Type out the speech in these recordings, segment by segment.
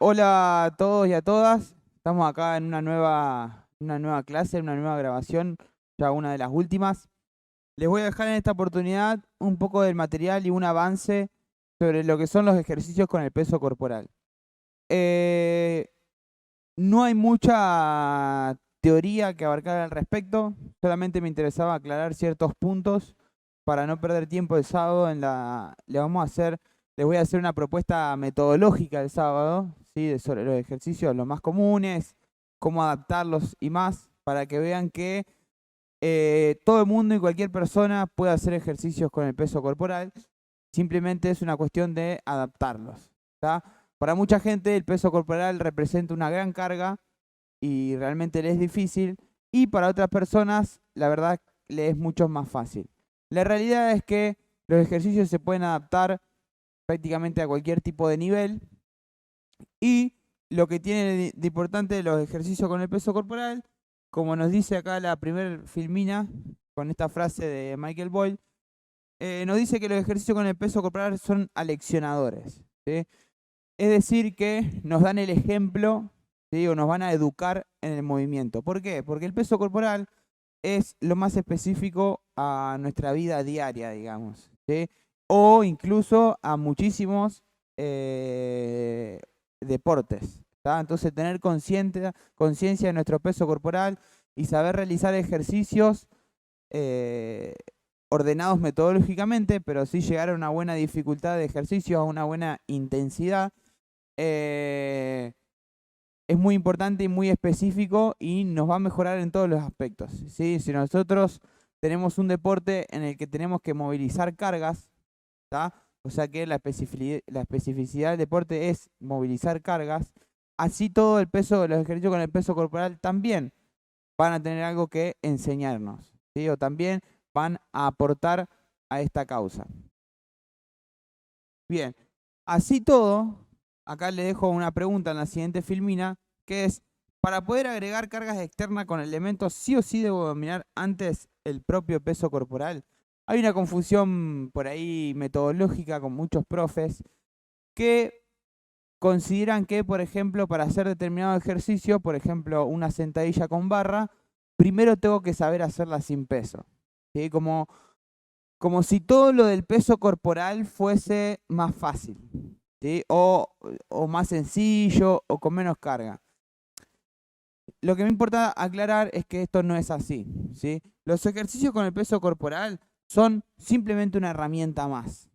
Hola a todos y a todas. Estamos acá en una nueva clase, una nueva grabación, ya una de las últimas. Les voy a dejar en esta oportunidad un poco del material y un avance sobre lo que son los ejercicios con el peso corporal. Eh, no hay mucha teoría que abarcar al respecto, solamente me interesaba aclarar ciertos puntos para no perder tiempo el sábado les voy a hacer una propuesta metodológica el sábado, ¿sí? Sobre los ejercicios los más comunes, cómo adaptarlos y más, para que vean que todo el mundo y cualquier persona puede hacer ejercicios con el peso corporal, simplemente es una cuestión de adaptarlos, ¿tá? Para mucha gente el peso corporal representa una gran carga y realmente le es difícil, y para otras personas la verdad le es mucho más fácil. La realidad es que los ejercicios se pueden adaptar prácticamente a cualquier tipo de nivel, y lo que tiene de importante los ejercicios con el peso corporal, como nos dice acá la primer filmina, con esta frase de Michael Boyle, nos dice que los ejercicios con el peso corporal son aleccionadores, ¿sí? Es decir, que nos dan el ejemplo, ¿sí? O nos van a educar en el movimiento. ¿Por qué? Porque el peso corporal es lo más específico a nuestra vida diaria, digamos, ¿sí? O incluso a muchísimos deportes, ¿tá? Entonces tener conciencia de nuestro peso corporal y saber realizar ejercicios eh, ordenados metodológicamente, pero sí llegar a una buena dificultad de ejercicio, a una buena intensidad, eh, es muy importante y muy específico y nos va a mejorar en todos los aspectos, ¿sí? Si nosotros tenemos un deporte en el que tenemos que movilizar cargas, ¿tá? O sea que la especificidad del deporte es movilizar cargas, así todo el peso de los ejercicios con el peso corporal también van a tener algo que enseñarnos, ¿sí? O también van a aportar a esta causa. Bien, así todo, acá le dejo una pregunta en la siguiente filmina, que es, para poder agregar cargas externas con elementos, sí o sí debo dominar antes el propio peso corporal. Hay una confusión por ahí metodológica con muchos profes que consideran que, por ejemplo, para hacer determinado ejercicio, por ejemplo, una sentadilla con barra, primero tengo que saber hacerla sin peso, ¿sí? Como si todo lo del peso corporal fuese más fácil, ¿sí? O más sencillo o con menos carga. Lo que me importa aclarar es que esto no es así, ¿sí? Los ejercicios con el peso corporal son simplemente una herramienta más,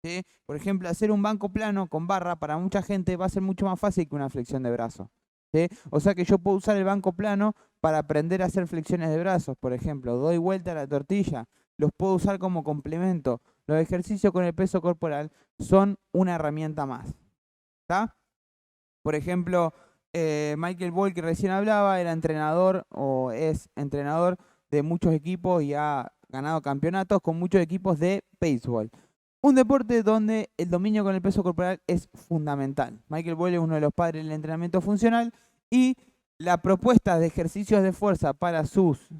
¿sí? Por ejemplo, hacer un banco plano con barra para mucha gente va a ser mucho más fácil que una flexión de brazo, ¿sí? O sea que yo puedo usar el banco plano para aprender a hacer flexiones de brazos, por ejemplo, doy vuelta a la tortilla, los puedo usar como complemento. Los ejercicios con el peso corporal son una herramienta más, ¿está? Por ejemplo, Michael Boyle, que recién hablaba, era entrenador o es entrenador de muchos equipos y ha ganado campeonatos con muchos equipos de béisbol. Un deporte donde el dominio con el peso corporal es fundamental. Michael Boyle es uno de los padres del entrenamiento funcional, y la propuesta de ejercicios de fuerza para sus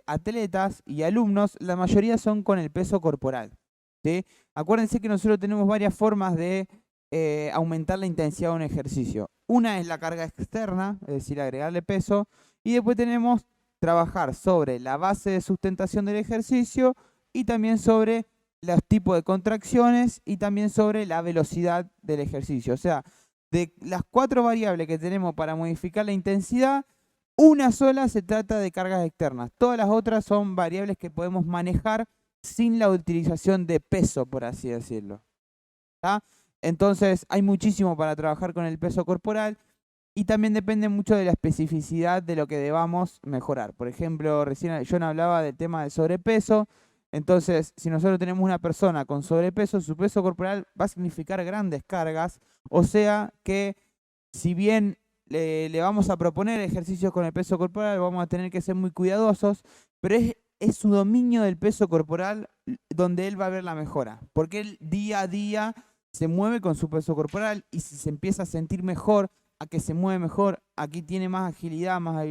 atletas y alumnos, la mayoría son con el peso corporal, ¿sí? Acuérdense que nosotros tenemos varias formas de aumentar la intensidad de un ejercicio. Una es la carga externa, es decir, agregarle peso, y después tenemos trabajar sobre la base de sustentación del ejercicio y también sobre los tipos de contracciones y también sobre la velocidad del ejercicio. O sea, de las 4 variables que tenemos para modificar la intensidad, una sola se trata de cargas externas. Todas las otras son variables que podemos manejar sin la utilización de peso, por así decirlo, ¿tá? Entonces hay muchísimo para trabajar con el peso corporal y también depende mucho de la especificidad de lo que debamos mejorar. Por ejemplo, recién John hablaba del tema del sobrepeso. Entonces, si nosotros tenemos una persona con sobrepeso, su peso corporal va a significar grandes cargas. O sea que si bien le vamos a proponer ejercicios con el peso corporal, vamos a tener que ser muy cuidadosos, pero es su dominio del peso corporal donde él va a ver la mejora. Porque él día a día se mueve con su peso corporal, y si se empieza a sentir mejor, a que se mueve mejor, aquí tiene más agilidad, más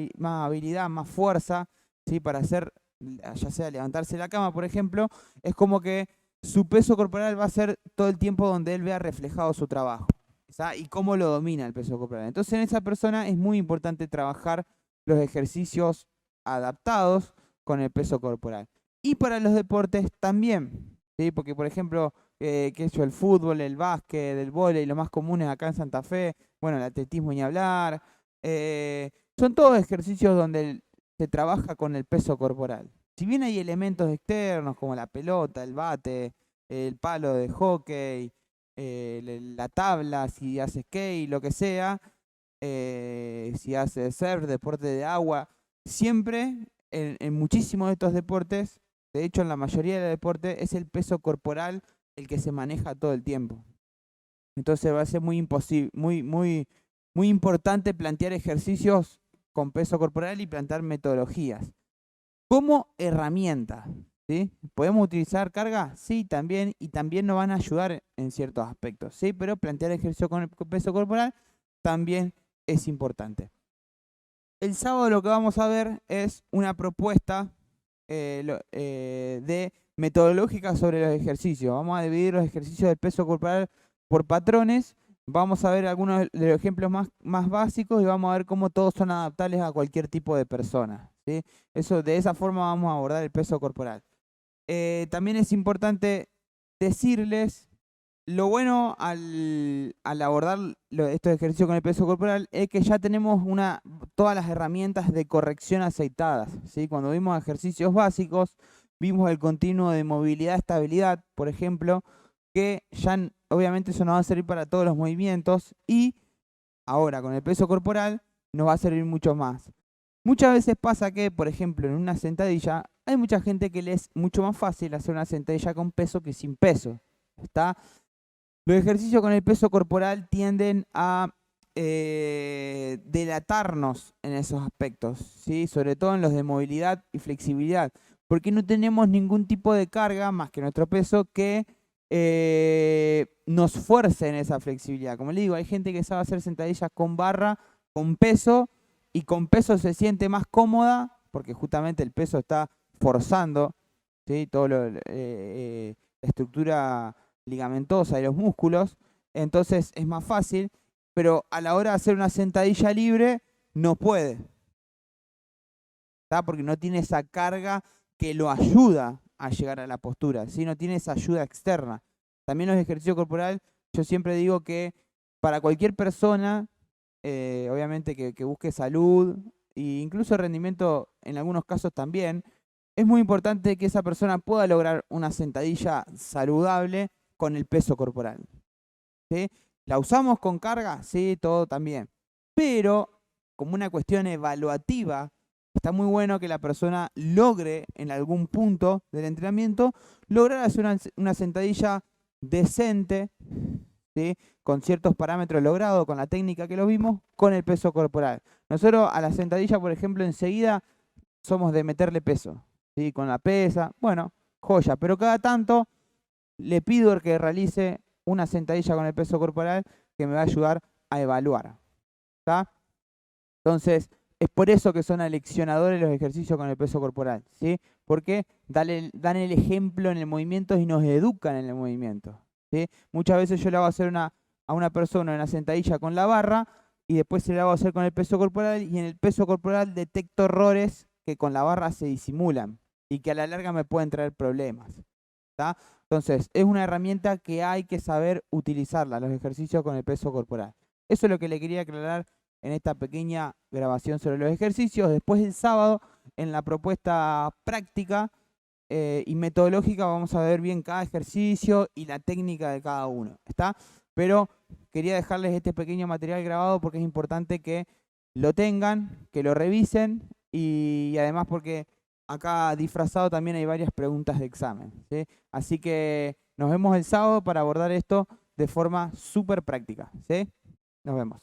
habilidad, más fuerza, ¿sí? Para hacer, ya sea levantarse de la cama, por ejemplo, es como que su peso corporal va a ser todo el tiempo donde él vea reflejado su trabajo. ¿sí? Y cómo lo domina el peso corporal. Entonces en esa persona es muy importante trabajar los ejercicios adaptados con el peso corporal. Y para los deportes también, ¿sí? Porque por ejemplo, qué sé yo, el fútbol, el básquet, el vóley, lo más comunes acá en Santa Fe, bueno, el atletismo ni hablar, son todos ejercicios donde se trabaja con el peso corporal. Si bien hay elementos externos como la pelota, el bate, el palo de hockey, la tabla, si hace skate, lo que sea, si hace surf, deporte de agua, siempre en muchísimos de estos deportes, de hecho en la mayoría de los deportes, es el peso corporal el que se maneja todo el tiempo. Entonces va a ser muy imposible, muy importante plantear ejercicios con peso corporal y plantear metodologías como herramienta. ¿Sí? ¿Podemos utilizar carga? Sí, también, y también nos van a ayudar en ciertos aspectos, ¿sí? Pero plantear ejercicio con el peso corporal también es importante. El sábado lo que vamos a ver es una propuesta de metodológica sobre los ejercicios. Vamos a dividir los ejercicios del peso corporal por patrones. Vamos a ver algunos de los ejemplos más básicos y vamos a ver cómo todos son adaptables a cualquier tipo de persona, ¿sí? De esa forma vamos a abordar el peso corporal. También es importante decirles, lo bueno al abordar estos ejercicios con el peso corporal es que ya tenemos todas las herramientas de corrección aceitadas, ¿sí? Cuando vimos ejercicios básicos, vimos el continuo de movilidad-estabilidad, por ejemplo, que ya obviamente eso nos va a servir para todos los movimientos y ahora con el peso corporal nos va a servir mucho más. Muchas veces pasa que, por ejemplo, en una sentadilla, hay mucha gente que le es mucho más fácil hacer una sentadilla con peso que sin peso. ¿Está? Los ejercicios con el peso corporal tienden a delatarnos en esos aspectos, ¿sí? Sobre todo en los de movilidad y flexibilidad, porque no tenemos ningún tipo de carga más que nuestro peso que nos fuerce en esa flexibilidad. Como le digo, hay gente que sabe hacer sentadillas con barra, con peso, y con peso se siente más cómoda, porque justamente el peso está forzando, ¿sí? La estructura ligamentosa de los músculos, entonces es más fácil, pero a la hora de hacer una sentadilla libre no puede, ¿tá? Porque no tiene esa carga que lo ayuda a llegar a la postura, ¿sí? No tiene esa ayuda externa. También los ejercicios corporales, yo siempre digo que para cualquier persona, obviamente que busque salud e incluso rendimiento en algunos casos también, es muy importante que esa persona pueda lograr una sentadilla saludable con el peso corporal, ¿sí? ¿La usamos con carga? Sí, todo también. Pero como una cuestión evaluativa, está muy bueno que la persona logre en algún punto del entrenamiento lograr hacer una sentadilla decente, ¿sí? Con ciertos parámetros logrados, con la técnica que lo vimos, con el peso corporal. Nosotros a la sentadilla, por ejemplo, enseguida somos de meterle peso, ¿sí? Con la pesa, bueno, joya, pero cada tanto le pido que realice una sentadilla con el peso corporal que me va a ayudar a evaluar, ¿está? Entonces, es por eso que son aleccionadores los ejercicios con el peso corporal, ¿sí? Porque dan el ejemplo en el movimiento y nos educan en el movimiento, ¿sí? Muchas veces yo le hago hacer a una persona una sentadilla con la barra y después se la hago hacer con el peso corporal y en el peso corporal detecto errores que con la barra se disimulan y que a la larga me pueden traer problemas, ¿está? Entonces, es una herramienta que hay que saber utilizarla, los ejercicios con el peso corporal. Eso es lo que le quería aclarar en esta pequeña grabación sobre los ejercicios. Después el sábado, en la propuesta práctica y metodológica, vamos a ver bien cada ejercicio y la técnica de cada uno, ¿está? Pero quería dejarles este pequeño material grabado porque es importante que lo tengan, que lo revisen y además porque acá disfrazado también hay varias preguntas de examen, ¿sí? Así que nos vemos el sábado para abordar esto de forma súper práctica, ¿sí? Nos vemos.